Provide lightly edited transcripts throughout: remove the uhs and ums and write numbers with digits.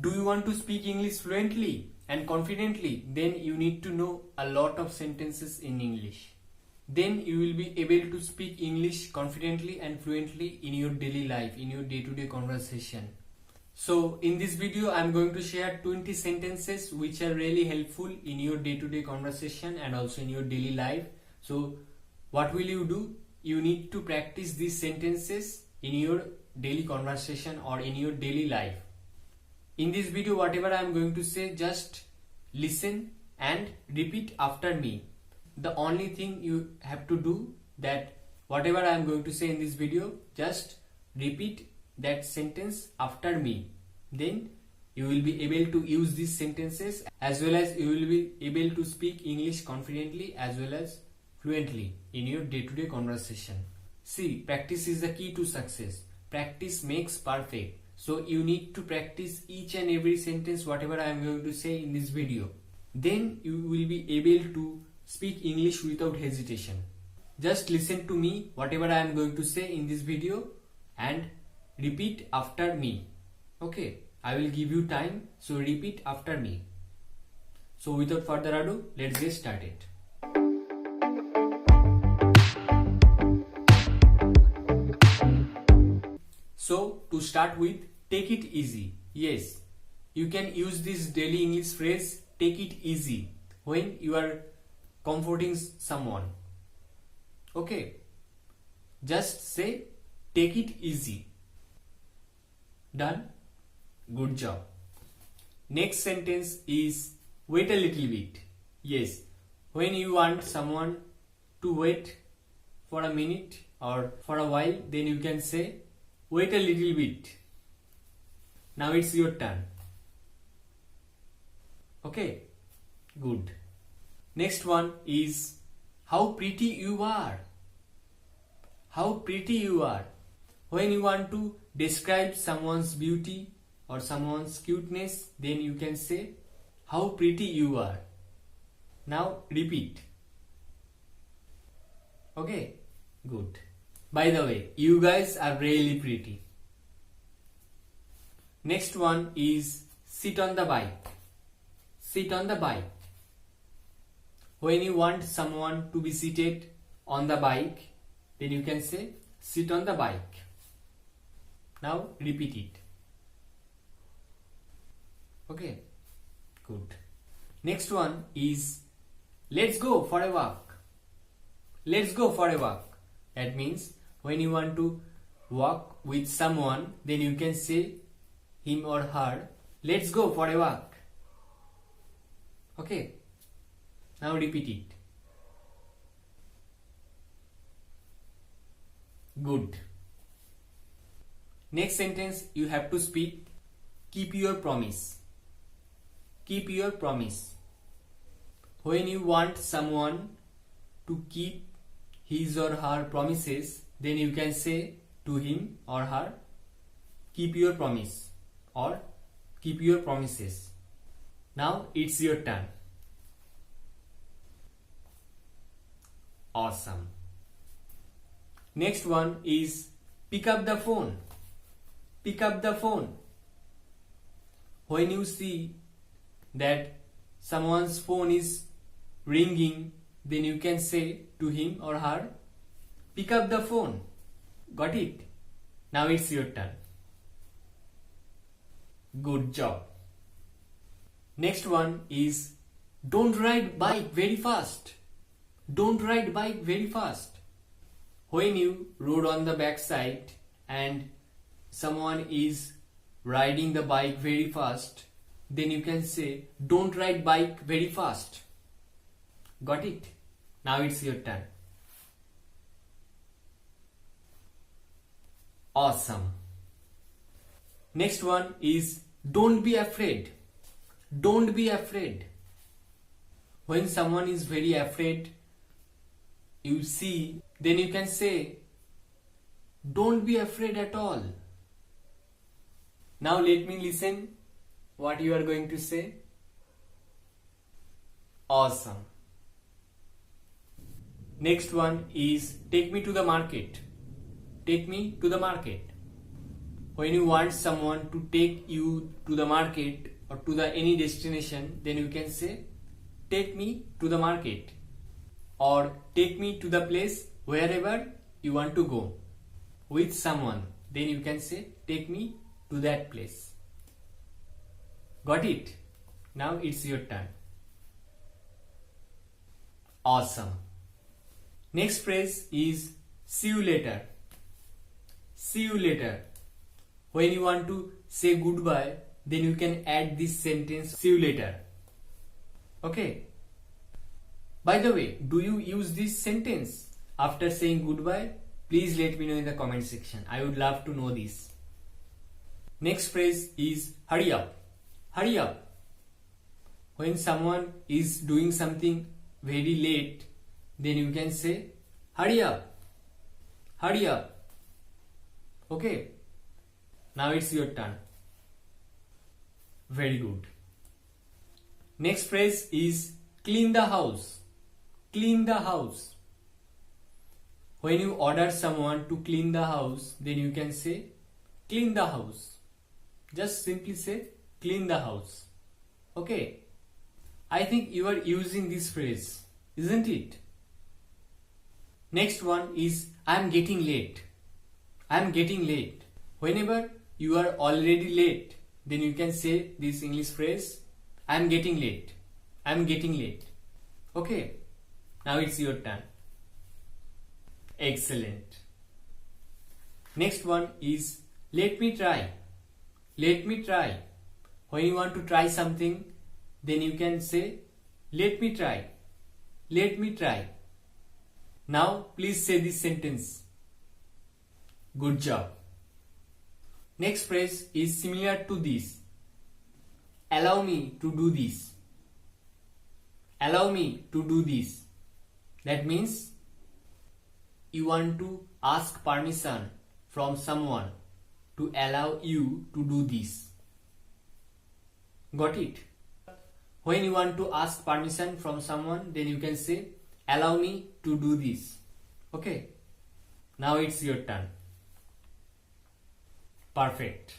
Do you want to speak English fluently and confidently? Then you need to know a lot of sentences in English. Then you will be able to speak English confidently and fluently in your daily life, in your day-to-day conversation. So in this video I am going to share 20 sentences which are really helpful in your day-to-day conversation and also in your daily life. So what will you do? You need to practice these sentences in your daily conversation or in your daily life. In this video, whatever I am going to say, just listen and repeat after me. The only thing you have to do that whatever I am going to say in this video, just repeat that sentence after me. Then you will be able to use these sentences as well as you will be able to speak English confidently as well as fluently in your day-to-day conversation. See, practice is the key to success. Practice makes perfect. So you need to practice each and every sentence whatever I am going to say in this video. Then you will be able to speak English without hesitation. Just listen to me whatever I am going to say in this video and repeat after me. Okay, I will give you time, so repeat after me. So without further ado, let's get started. So to start with, take it easy. Yes, you can use this daily English phrase take it easy when you are comforting someone. Okay, just say take it easy. Done? Good job. Next sentence is wait a little bit. Yes, when you want someone to wait for a minute or for a while, then you can say wait a little bit. Now it's your turn. Okay, good. Next one is how pretty you are. How pretty you are. When you want to describe someone's beauty or someone's cuteness, then you can say how pretty you are. Now repeat. Okay, good. By the way, you guys are really pretty. Next one is sit on the bike. Sit on the bike. When you want someone to be seated on the bike, then you can say sit on the bike. Now repeat it. Okay, good. Next one is let's go for a walk. Let's go for a walk. That means when you want to walk with someone, then you can say him or her, let's go for a walk. Okay, now repeat it. Good. Next sentence you have to speak keep your promise. Keep your promise. When you want someone to keep his or her promises, then you can say to him or her keep your promise or keep your promises. Now it's your turn. Awesome. Next one is pick up the phone. Pick up the phone. When you see that someone's phone is ringing, then you can say to him or her pick up the phone. Got it? Now it's your turn. Good job. Next one is don't ride bike very fast. Don't ride bike very fast. When you rode on the backside and someone is riding the bike very fast, then you can say don't ride bike very fast. Got it? Now it's your turn. Awesome. Next one is don't be afraid. Don't be afraid. When someone is very afraid, you see, then you can say don't be afraid at all. Now let me listen what you are going to say. Awesome. Next one is take me to the market. Take me to the market. when you want someone to take you to the market or to the any destination, then you can say take me to the market, or take me to the place wherever you want to go with someone, then you can say take me to that place. Got it? Now it's your turn. Awesome. Next phrase is see you later. See you later. When you want to say goodbye, then you can add this sentence, see you later. Okay. By the way, do you use this sentence after saying goodbye? Please let me know in the comment section. I would love to know this. Next phrase is hurry up. Hurry up. When someone is doing something very late, then you can say hurry up. Hurry up. Okay. Now it's your turn. Very good. Next phrase is clean the house. Clean the house. When you order someone to clean the house, then you can say clean the house. Just simply say clean the house. Okay. I think you are using this phrase, isn't it? Next one is I am getting late. I am getting late. Whenever you are already late, then you can say this English phrase, I am getting late. I am getting late. Okay. Now it's your turn. Excellent. Next one is let me try. Let me try. When you want to try something, then you can say let me try. Let me try. Now please say this sentence. Good job. Next phrase is similar to this. Allow me to do this. Allow me to do this. That means you want to ask permission from someone to allow you to do this. Got it? When you want to ask permission from someone, then you can say allow me to do this. Okay. Now it's your turn. Perfect.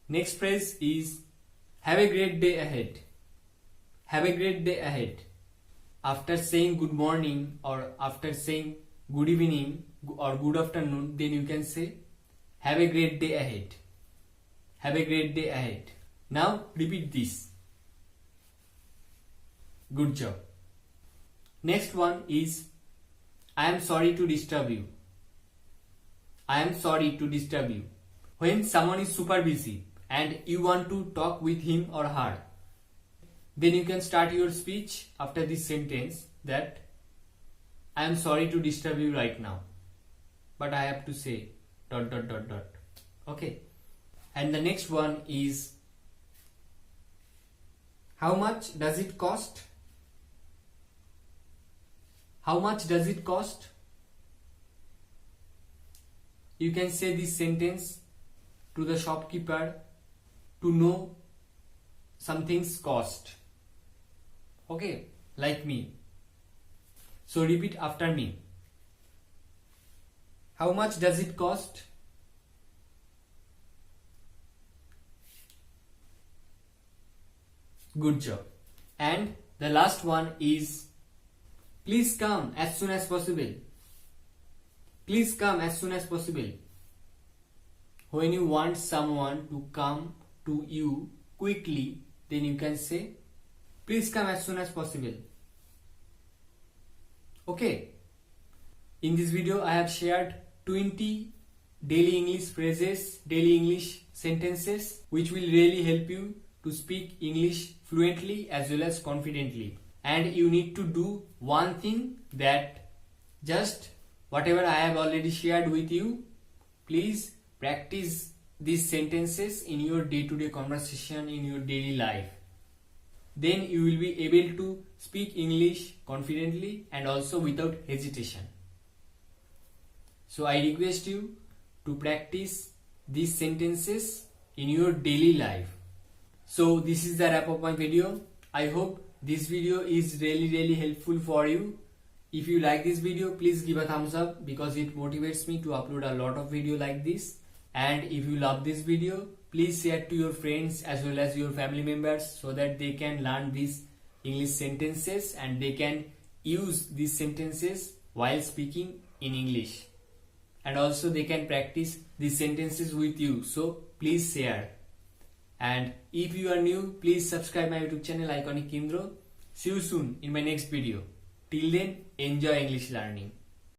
Next phrase is have a great day ahead. Have a great day ahead. After saying good morning or after saying good evening or good afternoon, then you can say have a great day ahead. Have a great day ahead. Now repeat this. Good job. Next one is I am sorry to disturb you. I am sorry to disturb you. When someone is super busy and you want to talk with him or her, then you can start your speech after this sentence that I am sorry to disturb you right now, but I have to say ... Okay. And the next one is how much does it cost? How much does it cost? You can say this sentence to the shopkeeper to know something's cost. Okay, like me. So repeat after me. How much does it cost? Good job. And the last one is please come as soon as possible. Please come as soon as possible. When you want someone to come to you quickly, then you can say please come as soon as possible. Okay. In this video, I have shared 20 daily English phrases, daily English sentences, which will really help you to speak English fluently as well as confidently. And you need to do one thing, that just whatever I have already shared with you, please practice these sentences in your day-to-day conversation, in your daily life. Then you will be able to speak English confidently and also without hesitation. So I request you to practice these sentences in your daily life. So this is the wrap of my video. I hope this video is really helpful for you. If you like this video, please give a thumbs up because it motivates me to upload a lot of video like this. And if you love this video, please share to your friends as well as your family members so that they can learn these English sentences and they can use these sentences while speaking in English. And also they can practice these sentences with you. So please share. And if you are new, please subscribe my YouTube channel Iconic Indro. See you soon in my next video. Till then, enjoy English learning.